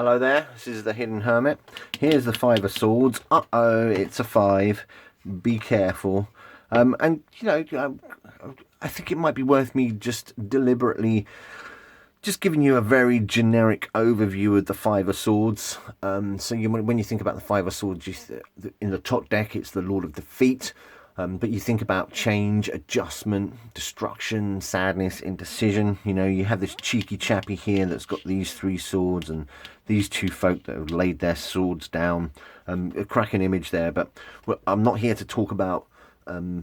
Hello there, this is the Hidden Hermit. Here's the 5 of Swords. Uh-oh, it's a 5. Be careful. And, you know, I think it might be worth me just deliberately just giving you a very generic overview of the 5 of Swords. So when you think about the 5 of Swords, in the top deck, it's the Lord of Defeat. But you think about change, adjustment, destruction, sadness, indecision. You know, you have this cheeky chappy here that's got these 3 swords and these 2 folk that have laid their swords down. A cracking image there, but I'm not here to talk about the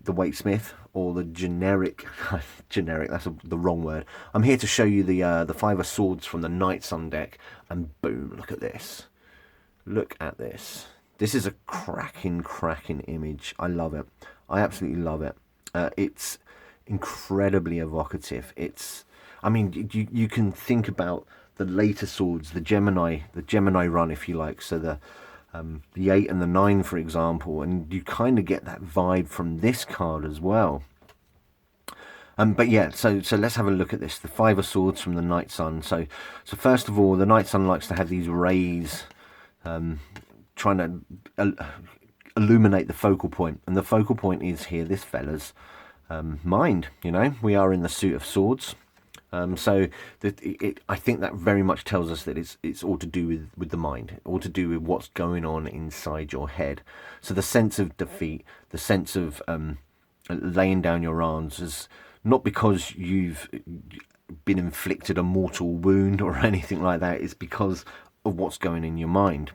Waitesmith or the generic, that's the wrong word. I'm here to show you the 5 of Swords from the Night Sun deck, and boom, look at this. Look at this. This is a cracking image. I love it. I absolutely love it. It's incredibly evocative. I mean, you can think about the later swords, the Gemini run, if you like. So the 8 and the 9, for example, and you kind of get that vibe from this card as well. But yeah, so let's have a look at this. The 5 of Swords from the Night Sun. So first of all, the Night Sun likes to have these rays, trying to illuminate the focal point, and the focal point is here, this fella's mind. You know, we are in the suit of swords, so I think that very much tells us that it's all to do with the mind, all to do with what's going on inside your head. So the sense of defeat, the sense of laying down your arms, is not because you've been inflicted a mortal wound or anything like that. It's because of what's going in your mind.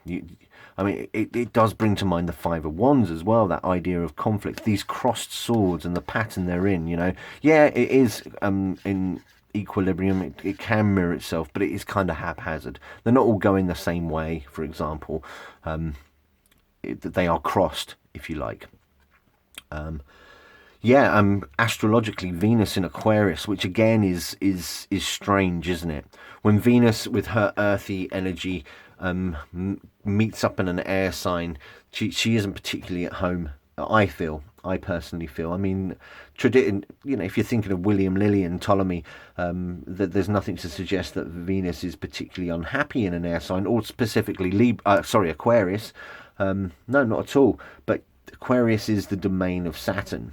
I mean, it does bring to mind the 5 of Wands as well, that idea of conflict, these crossed swords and the pattern they're in, you know. Yeah, it is in equilibrium, it can mirror itself, but it is kind of haphazard. They're not all going the same way, for example. They are crossed, if you like. Astrologically, Venus in Aquarius, which again is strange, isn't it? When Venus, with her earthy energy, meets up in an air sign, she isn't particularly at home. I personally feel. I mean, you know, if you're thinking of William Lilly and Ptolemy, there's nothing to suggest that Venus is particularly unhappy in an air sign, or specifically Aquarius. No, not at all. But Aquarius is the domain of Saturn.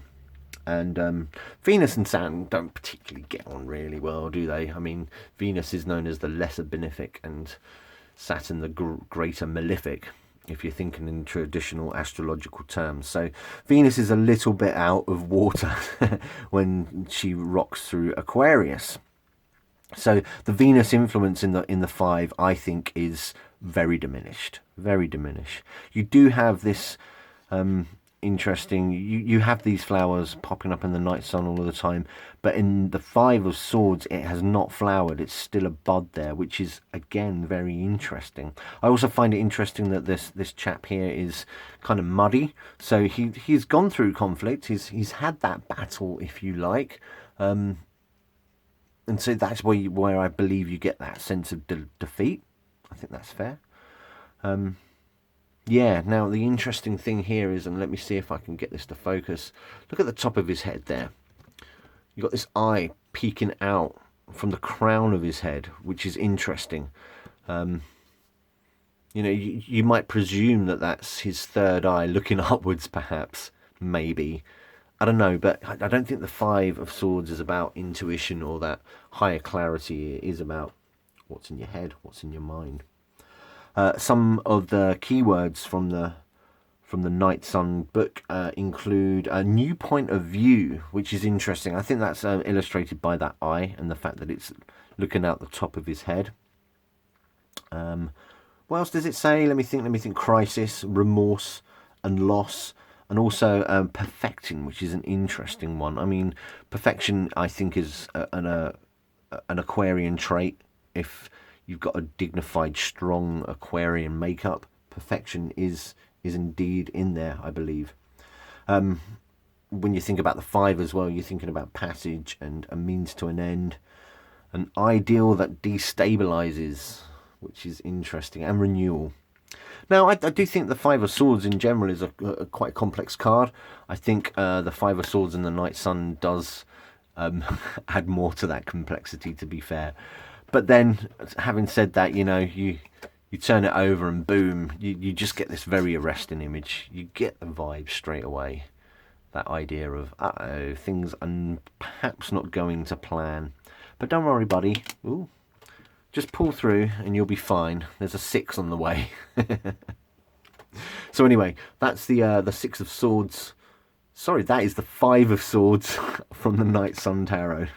And Venus and Saturn don't particularly get on really well, do they? I mean, Venus is known as the lesser benefic and Saturn the greater malefic, if you're thinking in traditional astrological terms. So Venus is a little bit out of water when she rocks through Aquarius. So the Venus influence in the 5, I think, is very diminished. Very diminished. You do have this interesting, you have these flowers popping up in the Night Sun all of the time, but in the 5 of Swords it has not flowered. It's still a bud there, which is again very interesting. I also find it interesting that this chap here is kind of muddy, so he's gone through conflict, he's had that battle, if you like, and so that's where I believe you get that sense of defeat. I think that's fair. Yeah, now the interesting thing here is, and let me see if I can get this to focus, look at the top of his head there. You've got this eye peeking out from the crown of his head, which is interesting. You know, you might presume that that's his third eye looking upwards, perhaps, maybe. I don't know, but I don't think the 5 of Swords is about intuition or that higher clarity. It is about what's in your head, what's in your mind. Some of the keywords from the Night Sun book include a new point of view, which is interesting. I think that's illustrated by that eye and the fact that it's looking out the top of his head. What else does it say? Let me think. Crisis, remorse, and loss, and also perfecting, which is an interesting one. I mean, perfection, I think, is an Aquarian trait. If you've got a dignified, strong Aquarian makeup, perfection is indeed in there, I believe. When you think about the 5 as well, you're thinking about passage and a means to an end, an ideal that destabilizes, which is interesting, and renewal. Now, I do think the 5 of Swords in general is a quite complex card. I think the 5 of Swords in the Night Sun does add more to that complexity, to be fair. But then, having said that, you know, You turn it over and boom, you just get this very arresting image. You get the vibe straight away. That idea of, uh-oh, things are perhaps not going to plan. But don't worry, buddy. Ooh. Just pull through and you'll be fine. There's a 6 on the way. So anyway, that's the 6 of Swords. Sorry, that is the 5 of Swords from the Night Sun Tarot.